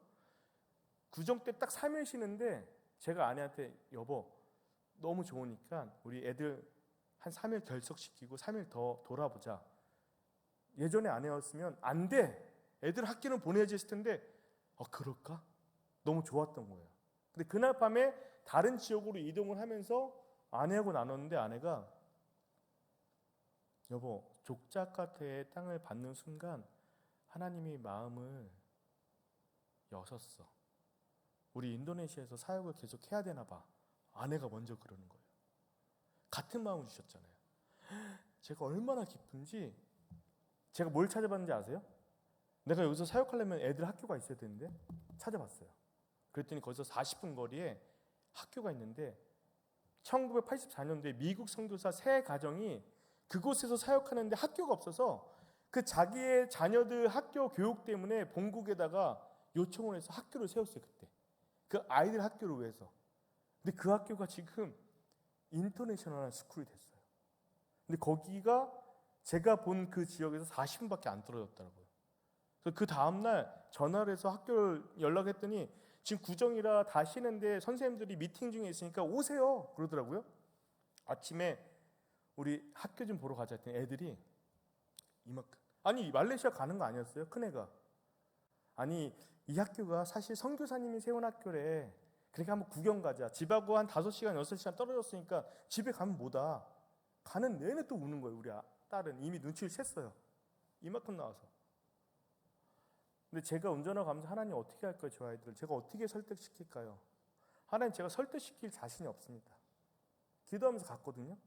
구정 때 딱 3일 쉬는데 제가 아내한테 여보 너무 좋으니까 우리 애들 한 3일 결석시키고 3일 더 돌아보자. 예전에 아내였으면 안 돼. 애들 학교는 보내야지 했을 텐데 그럴까? 너무 좋았던 거예요. 근데 그날 밤에 다른 지역으로 이동을 하면서 아내하고 나눴는데 아내가 여보, 족자카트의 땅을 받는 순간 하나님이 마음을 여셨어. 우리 인도네시아에서 사역을 계속 해야 되나 봐. 아내가 먼저 그러는 거예요. 같은 마음을 주셨잖아요. 제가 얼마나 기쁜지. 제가 뭘 찾아봤는지 아세요? 내가 여기서 사역하려면 애들 학교가 있어야 되는데 찾아봤어요. 그랬더니 거기서 40분 거리에 학교가 있는데 1984년도에 미국 선교사 세 가정이 그곳에서 사역하는데 학교가 없어서 그 자기의 자녀들 학교 교육 때문에 본국에다가 요청을 해서 학교를 세웠어요. 그때 그 아이들 학교를 위해서. 근데 그 학교가 지금 인터내셔널한 스쿨이 됐어요. 근데 거기가 제가 본 그 지역에서 40분밖에 안 떨어졌더라고요. 그래서 그 다음날 전화를 해서 학교를 연락했더니 지금 구정이라 다 쉬는데 선생님들이 미팅 중에 있으니까 오세요 그러더라고요. 아침에 우리 학교 좀 보러 가자 했더니 애들이 이만큼. 아니 말레이시아 가는 거 아니었어요? 큰애가. 아니 이 학교가 사실 선교사님이 세운 학교래. 그러니까 한번 구경 가자. 집하고 한 5시간 6시간 떨어졌으니까 집에 가면 뭐다. 가는 내내 또 우는 거예요. 우리 딸은 이미 눈치를 챘어요. 이만큼 나와서. 근데 제가 운전하고 가면서 하나님 어떻게 할까요? 저 아이들을 제가 어떻게 설득시킬까요? 하나님 제가 설득시킬 자신이 없습니다. 기도하면서 갔거든요.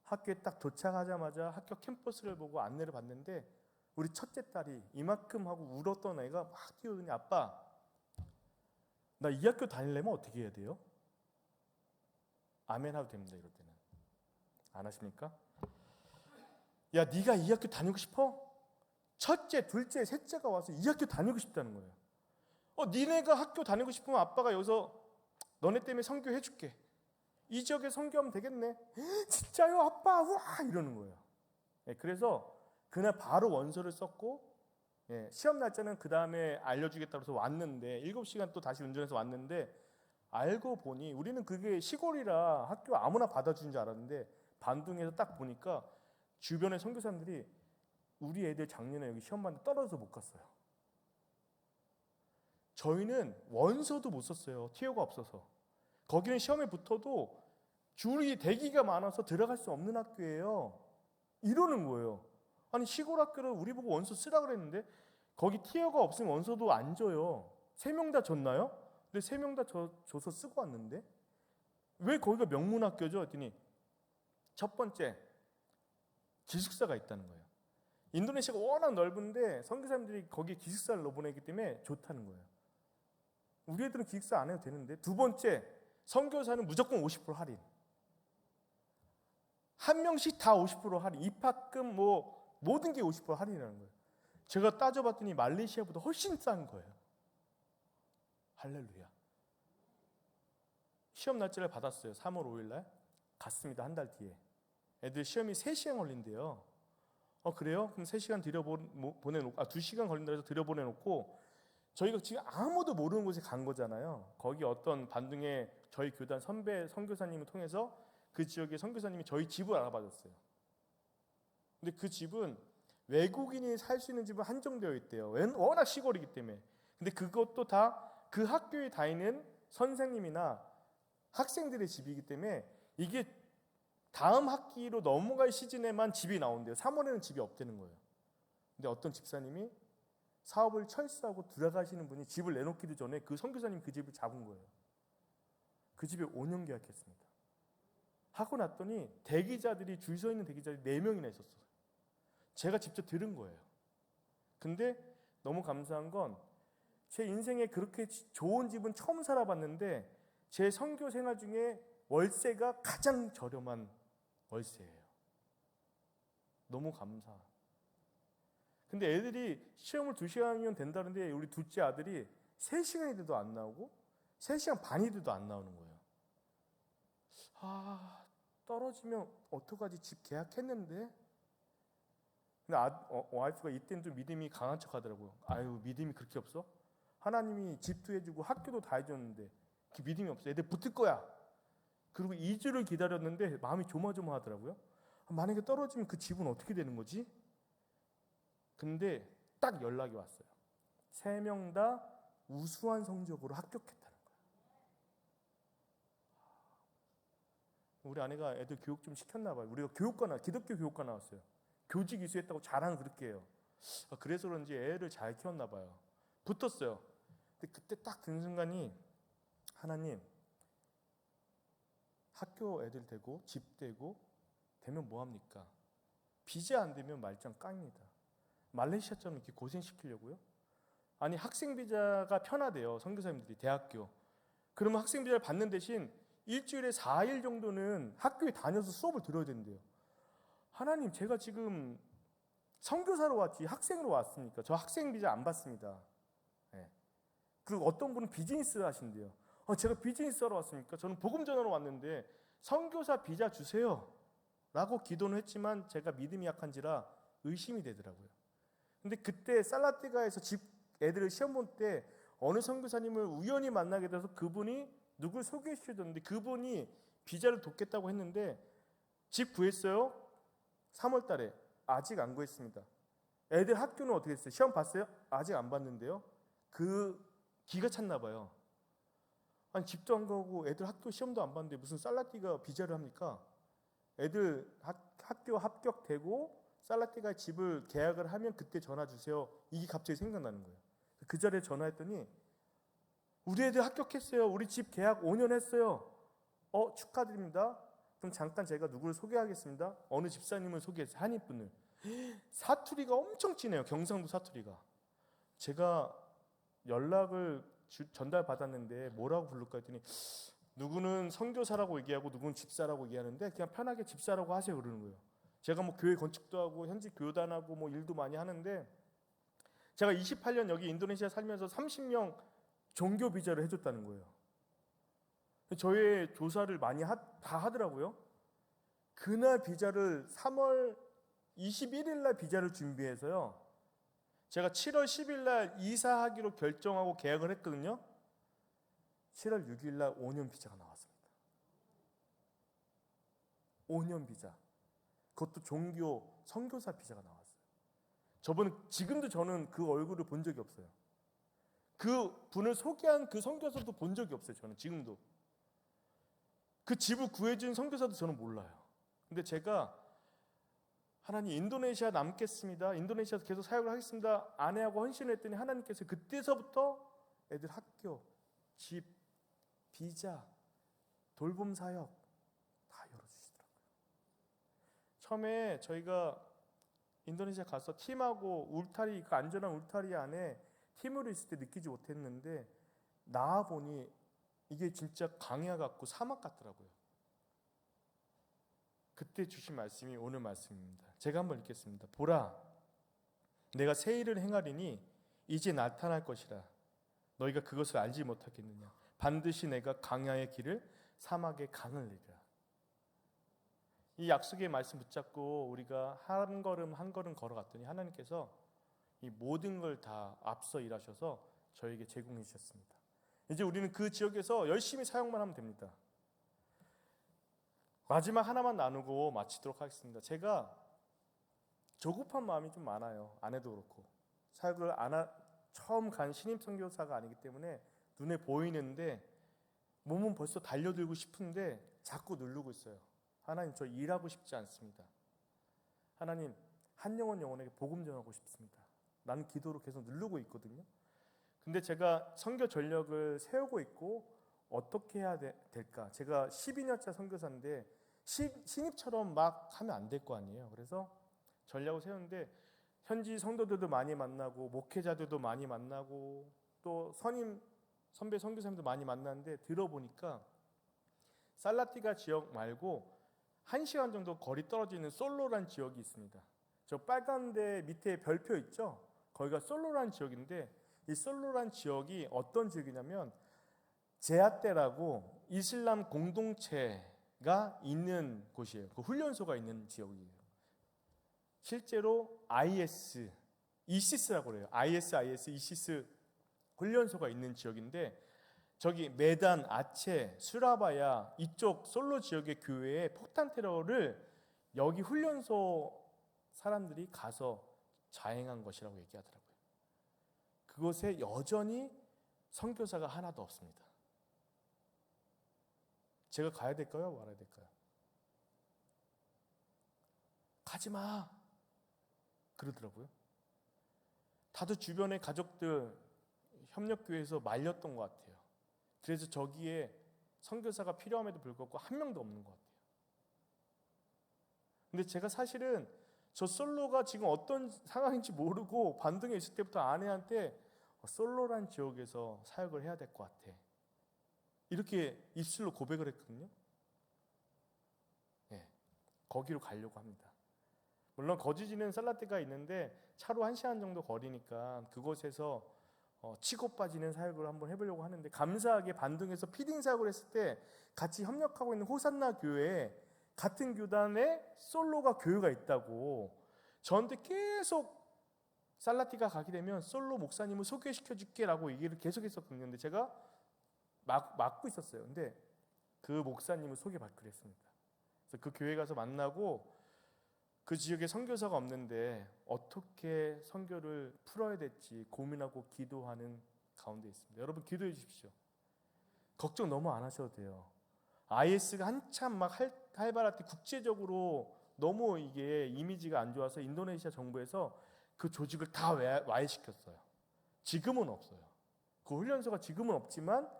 학교에 딱 도착하자마자 학교 캠퍼스를 보고 안내를 받는데 우리 첫째 딸이 이만큼 하고 울었던 애가 막 뛰어오더니 아빠 나 이 학교 다니려면 어떻게 해야 돼요? 아멘 하도 됩니다. 이럴 때는. 안 하십니까? 야 네가 이 학교 다니고 싶어? 첫째, 둘째, 셋째가 와서 이 학교 다니고 싶다는 거예요. 니네가 학교 다니고 싶으면 아빠가 여기서 너네 때문에 선교해 줄게. 이 지역에 선교하면 되겠네. 진짜요 아빠? 우와 이러는 거예요. 그래서 그날 바로 원서를 썼고 시험 날짜는 그 다음에 알려주겠다고 해서 왔는데 7시간 또 다시 운전해서 왔는데 알고 보니 우리는 그게 시골이라 학교 아무나 받아주는 줄 알았는데 반둥에서 딱 보니까 주변의 선교사님들이 우리 애들 작년에 여기 시험 봤는데 떨어져서 못 갔어요. 저희는 원서도 못 썼어요. 티오가 없어서. 거기는 시험에 붙어도 줄이 대기가 많아서 들어갈 수 없는 학교예요. 이러는 거예요. 아니 시골 학교를 우리 보고 원서 쓰라 그랬는데 거기 티어가 없으면 원서도 안 줘요. 3명 다 줬나요? 근데 3명 다 줘서 쓰고 왔는데 왜 거기가 명문학교죠? 했더니 첫 번째 기숙사가 있다는 거예요. 인도네시아가 워낙 넓은데 선교사님들이 거기에 기숙사를 넣어보내기 때문에 좋다는 거예요. 우리 애들은 기숙사 안 해도 되는데. 두 번째 선교사는 무조건 50% 할인. 한 명씩 다 50% 할인. 입학금 뭐 모든 게 50% 할인이라는 거예요. 제가 따져봤더니 말레이시아보다 훨씬 싼 거예요. 할렐루야. 시험 날짜를 받았어요. 3월 5일 날 갔습니다. 한 달 뒤에. 애들 시험이 3시간 걸린대요. 그래요? 그럼 3시간 들여보내놓고 2시간 걸린다 해서 들여보내놓고 저희가 지금 아무도 모르는 곳에 간 거잖아요. 거기 어떤 반둥에 저희 교단 선배 선교사님을 통해서 그 지역의 선교사님이 저희 집을 알아봐줬어요. 근데 그 집은 외국인이 살 수 있는 집은 한정되어 있대요. 워낙 시골이기 때문에. 근데 그것도 다 그 학교에 다니는 선생님이나 학생들의 집이기 때문에 이게 다음 학기로 넘어갈 시즌에만 집이 나온대요. 3월에는 집이 없다는 거예요. 근데 어떤 집사님이 사업을 철수하고 들어가시는 분이 집을 내놓기도 전에 그 선교사님 그 집을 잡은 거예요. 그 집에 5년 계약했습니다. 하고 났더니 대기자들이 줄 서 있는 대기자들이 4명이나 있었어요. 제가 직접 들은 거예요. 근데 너무 감사한 건 제 인생에 그렇게 좋은 집은 처음 살아봤는데 제 선교 생활 중에 월세가 가장 저렴한 월세예요. 너무 감사. 근데 애들이 시험을 2시간이면 된다는데 우리 둘째 아들이 3시간이 돼도 안 나오고 3시간 반이 돼도 안 나오는 거예요. 떨어지면 어떡하지? 집 계약했는데. 근데 와이프가 이때는 좀 믿음이 강한 척 하더라고요. 아유 믿음이 그렇게 없어? 하나님이 집도 해주고 학교도 다 해줬는데 그 믿음이 없어. 애들 붙을 거야. 그리고 2주를 기다렸는데 마음이 조마조마하더라고요. 만약에 떨어지면 그 집은 어떻게 되는 거지? 근데 딱 연락이 왔어요. 3명 다 우수한 성적으로 합격했다는 거예요. 우리 아내가 애들 교육 좀 시켰나 봐요. 우리가 기독교 교육과 나왔어요. 교직 이수했다고 자랑 그렇게 해요. 그래서 그런지 애를 잘 키웠나 봐요. 붙었어요. 근데 그때 딱 든 순간이 하나님, 학교 애들 되고 집 되고 되면 뭐합니까? 비자 안 되면 말짱 깡입니다. 말레이시아처럼 이렇게 고생시키려고요? 아니 학생 비자가 편하대요. 선교사님들이 대학교. 그러면 학생 비자를 받는 대신 일주일에 4일 정도는 학교에 다녀서 수업을 들어야 된대요. 하나님, 제가 지금 선교사로 왔지 학생으로 왔습니까? 저 학생 비자 안 받습니다. 네. 그리고 어떤 분은 비즈니스 하신대요. 제가 비즈니스 하러 왔습니까? 저는 복음 전하러 왔는데 선교사 비자 주세요 라고 기도는 했지만 제가 믿음이 약한지라 의심이 되더라고요. 근데 그때 살라티가에서 집 애들을 시험 볼 때 어느 선교사님을 우연히 만나게 돼서 그분이 누굴 소개해 주셨는데 그분이 비자를 돕겠다고 했는데 집 구했어요. 3월 달에. 아직 안 구했습니다. 애들 학교는 어떻게 했어요? 시험 봤어요? 아직 안 봤는데요. 그 기가 찼나 봐요. 아니 집도 안 가고 애들 학교 시험도 안 봤는데 무슨 살라티가 비자를 합니까? 애들 학교 합격되고 살라티가 집을 계약을 하면 그때 전화 주세요. 이게 갑자기 생각나는 거예요. 그 자리에 전화했더니 우리 애들 합격했어요. 우리 집 계약 5년 했어요. 축하드립니다. 그럼 잠깐 제가 누구를 소개하겠습니다. 어느 집사님을 소개했어요. 한인분을. 사투리가 엄청 진해요. 경상도 사투리가. 제가 연락을 전달받았는데 뭐라고 부를까 했더니 누구는 선교사라고 얘기하고 누구는 집사라고 얘기하는데 그냥 편하게 집사라고 하세요 그러는 거예요. 제가 뭐 교회 건축도 하고 현지 교단하고 뭐 일도 많이 하는데 제가 28년 여기 인도네시아 살면서 30명 종교 비자를 해줬다는 거예요. 저의 조사를 많이 다 하더라고요. 그날 비자를 3월 21일 날 비자를 준비해서요. 제가 7월 10일 날 이사하기로 결정하고 계약을 했거든요. 7월 6일 날 5년 비자가 나왔습니다. 5년 비자. 그것도 종교 선교사 비자가 나왔어요. 지금도 저는 그 얼굴을 본 적이 없어요. 그 분을 소개한 그 선교사도 본 적이 없어요. 저는 지금도. 그 집을 구해준 선교사도 저는 몰라요. 근데 제가 하나님 인도네시아 남겠습니다. 인도네시아에서 계속 사역을 하겠습니다. 아내하고 헌신을 했더니 하나님께서 그때서부터 애들 학교, 집, 비자, 돌봄 사역 다 열어주시더라고요. 처음에 저희가 인도네시아 가서 팀하고 울타리, 그 안전한 울타리 안에 팀으로 있을 때 느끼지 못했는데 나와보니 이게 진짜 광야 같고 사막 같더라고요. 그때 주신 말씀이 오늘 말씀입니다. 제가 한번 읽겠습니다. 보라, 내가 새 일을 행하리니 이제 나타날 것이라. 너희가 그것을 알지 못하겠느냐. 반드시 내가 광야의 길을 사막의 강을 내리라. 이 약속의 말씀 붙잡고 우리가 한 걸음 한 걸음 걸어갔더니 하나님께서 이 모든 걸 다 앞서 일하셔서 저에게 제공해 주셨습니다. 이제 우리는 그 지역에서 열심히 사역만 하면 됩니다. 마지막 하나만 나누고 마치도록 하겠습니다. 제가 조급한 마음이 좀 많아요. 아내도 그렇고. 사역을 처음 간 신임 선교사가 아니기 때문에 눈에 보이는데 몸은 벌써 달려들고 싶은데 자꾸 누르고 있어요. 하나님, 저 일하고 싶지 않습니다. 하나님, 한 영혼에게 복음 전하고 싶습니다. 나는 기도로 계속 누르고 있거든요. 근데 제가 선교 전력을 세우고 있고 어떻게 해야 될까? 제가 12년차 선교사인데 신입처럼 막 하면 안 될 거 아니에요. 그래서 전략을 세우는데 현지 성도들도 많이 만나고 목회자들도 많이 만나고 또 선배 선교사님도 많이 만나는데 들어보니까 살라티가 지역 말고 1시간 정도 거리 떨어지는 솔로란 지역이 있습니다. 저 빨간 데 밑에 별표 있죠? 거기가 솔로란 지역인데 이 솔로란 지역이 어떤 지역이냐면 제아떼라고 이슬람 공동체가 있는 곳이에요. 그 훈련소가 있는 지역이에요. 실제로 이시스라고 그래요. 이시스 훈련소가 있는 지역인데 저기 메단, 아체, 수라바야 이쪽 솔로 지역의 교회에 폭탄 테러를 여기 훈련소 사람들이 가서 자행한 것이라고 얘기하더라고요. 그곳에 여전히 선교사가 하나도 없습니다. 제가 가야 될까요? 말아야 될까요? 가지 마 그러더라고요. 다들 주변의 가족들 협력교회에서 말렸던 것 같아요. 그래서 저기에 선교사가 필요함에도 불구하고 한 명도 없는 것 같아요. 근데 제가 사실은 저 솔로가 지금 어떤 상황인지 모르고 반등에 있을 때부터 아내한테 솔로란 지역에서 사역을 해야 될 것 같아, 이렇게 입술로 고백을 했거든요. 네, 거기로 가려고 합니다. 물론 거주지는 살라티가 있는데 차로 1시간 정도 거리니까 그곳에서 치고 빠지는 사역을 한번 해보려고 하는데, 감사하게 반등에서 피딩 사역을 했을 때 같이 협력하고 있는 호산나 교회에 같은 교단에 솔로가 교회가 있다고 저한테 계속, 살라티가 가게 되면 솔로 목사님을 소개시켜 줄게 라고 얘기를 계속 했었거든요. 근데 제가 막고 있었어요. 근데 그 목사님을 소개받기로 했습니다. 그래서 그 교회 가서 만나고, 그 지역에 선교사가 없는데 어떻게 선교를 풀어야 될지 고민하고 기도하는 가운데 있습니다. 여러분 기도해 주십시오. 걱정 너무 안 하셔도 돼요. IS가 한참 막 활발할 때 국제적으로 너무 이게 이미지가 안 좋아서 인도네시아 정부에서 그 조직을 다 와해시켰어요. 지금은 없어요. 그 훈련소가 지금은 없지만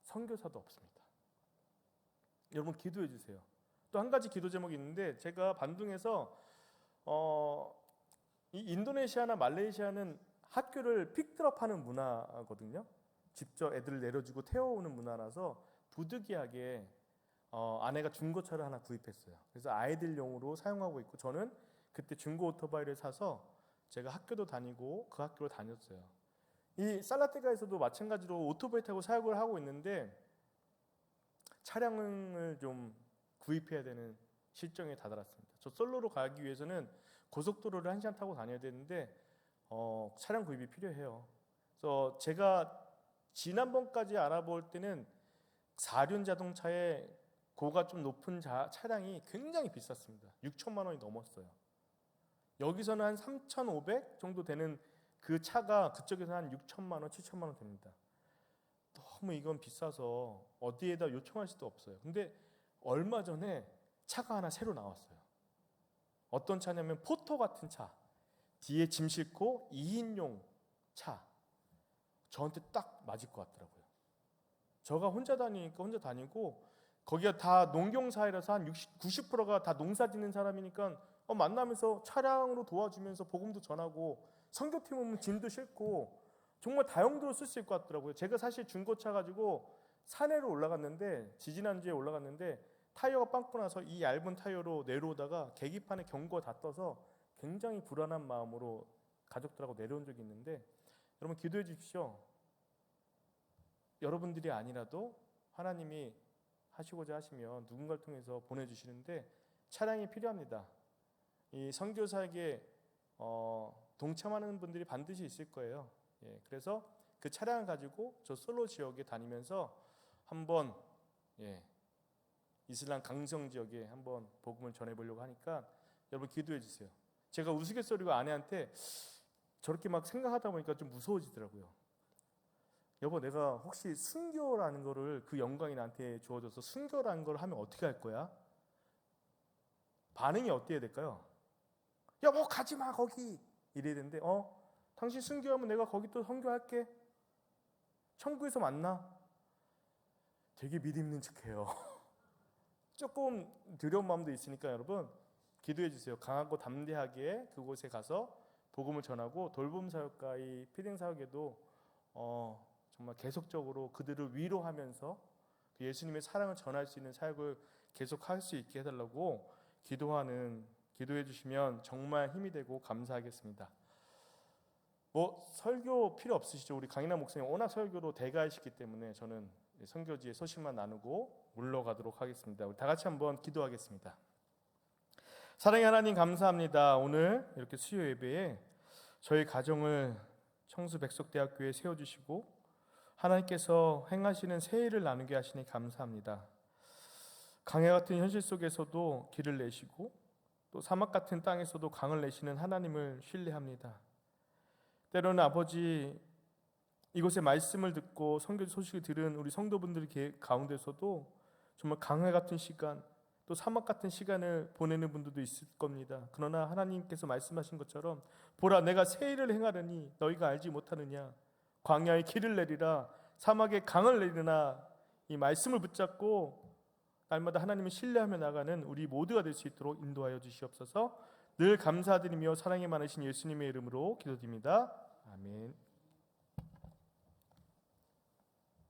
선교사도 없습니다. 여러분 기도해 주세요. 또 한 가지 기도 제목이 있는데, 제가 반둥에서 이 인도네시아나 말레이시아는 학교를 픽드롭하는 문화거든요. 직접 애들을 내려주고 태워오는 문화라서 부득이하게 아내가 중고차를 하나 구입했어요. 그래서 아이들용으로 사용하고 있고, 저는 그때 중고 오토바이를 사서 제가 학교도 다니고 그 학교를 다녔어요. 이 살라티가에서도 마찬가지로 오토바이 타고 사역을 하고 있는데 차량을 좀 구입해야 되는 실정에 다다랐습니다. 저 솔로로 가기 위해서는 고속도로를 1시간 타고 다녀야 되는데 차량 구입이 필요해요. 그래서 제가 지난번까지 알아볼 때는 4륜 자동차에 고가 좀 높은 차량이 굉장히 비쌌습니다. 6천만 원이 넘었어요. 여기서는 한 3,500 정도 되는 그 차가 그쪽에서 한 6천만 원, 7천만 원 됩니다. 너무 이건 비싸서 어디에다 요청할 수도 없어요. 근데 얼마 전에 차가 하나 새로 나왔어요. 어떤 차냐면 포터 같은 차, 뒤에 짐 싣고 2인용 차. 저한테 딱 맞을 것 같더라고요. 저가 혼자 다니니까 혼자 다니고, 거기가 다 농경사회라서 한 90%가 다 농사 짓는 사람이니까 만나면서 차량으로 도와주면서 복음도 전하고, 선교팀 오면 짐도 싣고 정말 다용도로 쓸 수 있을 것 같더라고요. 제가 사실 중고차 가지고 산에로 올라갔는데, 지지난주에 올라갔는데 타이어가 빵꾸 나서 이 얇은 타이어로 내려오다가 계기판에 경고가 다 떠서 굉장히 불안한 마음으로 가족들하고 내려온 적이 있는데, 여러분 기도해 주십시오. 여러분들이 아니라도 하나님이 하시고자 하시면 누군가를 통해서 보내주시는데 차량이 필요합니다. 이 선교사에게 동참하는 분들이 반드시 있을 거예요. 그래서 그 차량을 가지고 저 솔로 지역에 다니면서 한번 이슬람 강성 지역에 한번 복음을 전해보려고 하니까 여러분 기도해 주세요. 제가 우스갯소리고 아내한테 저렇게 막 생각하다 보니까 좀 무서워지더라고요. 여보, 내가 혹시 순교라는 거를, 그 영광이 나한테 주어져서 순교라는 걸 하면 어떻게 할 거야? 반응이 어때야 될까요? 여보 가지 마 거기, 이래야 되는데 당신 순교하면 내가 거기 또 선교할게, 천국에서 만나. 되게 믿음있는 척해요. 조금 두려운 마음도 있으니까 여러분 기도해 주세요. 강하고 담대하게 그곳에 가서 복음을 전하고, 돌봄 사역과 이 피딩 사역에도 정말 계속적으로 그들을 위로하면서 예수님의 사랑을 전할 수 있는 사역을 계속할 수 있게 해달라고 기도해 주시면 정말 힘이 되고 감사하겠습니다. 설교 필요 없으시죠? 우리 강인하 목사님 워낙 설교로 대가이시기 때문에 저는 선교지의 소식만 나누고 물러가도록 하겠습니다. 우리 다 같이 한번 기도하겠습니다. 사랑의 하나님 감사합니다. 오늘 이렇게 수요 예배에 저희 가정을 청수백석대학교에 세워주시고 하나님께서 행하시는 새 일을 나누게 하시니 감사합니다. 강해 같은 현실 속에서도 길을 내시고 또 사막 같은 땅에서도 강을 내시는 하나님을 신뢰합니다. 때로는 아버지, 이곳의 말씀을 듣고 선교 소식을 들은 우리 성도분들 가운데서도 정말 강해 같은 시간, 또 사막 같은 시간을 보내는 분들도 있을 겁니다. 그러나 하나님께서 말씀하신 것처럼 보라 내가 새 일을 행하려니 너희가 알지 못하느냐, 광야에 길을 내리라, 사막에 강을 내리나, 이 말씀을 붙잡고 날마다 하나님을 신뢰하며 나가는 우리 모두가 될 수 있도록 인도하여 주시옵소서. 늘 감사드리며 사랑이 많으신 예수님의 이름으로 기도드립니다. 아멘.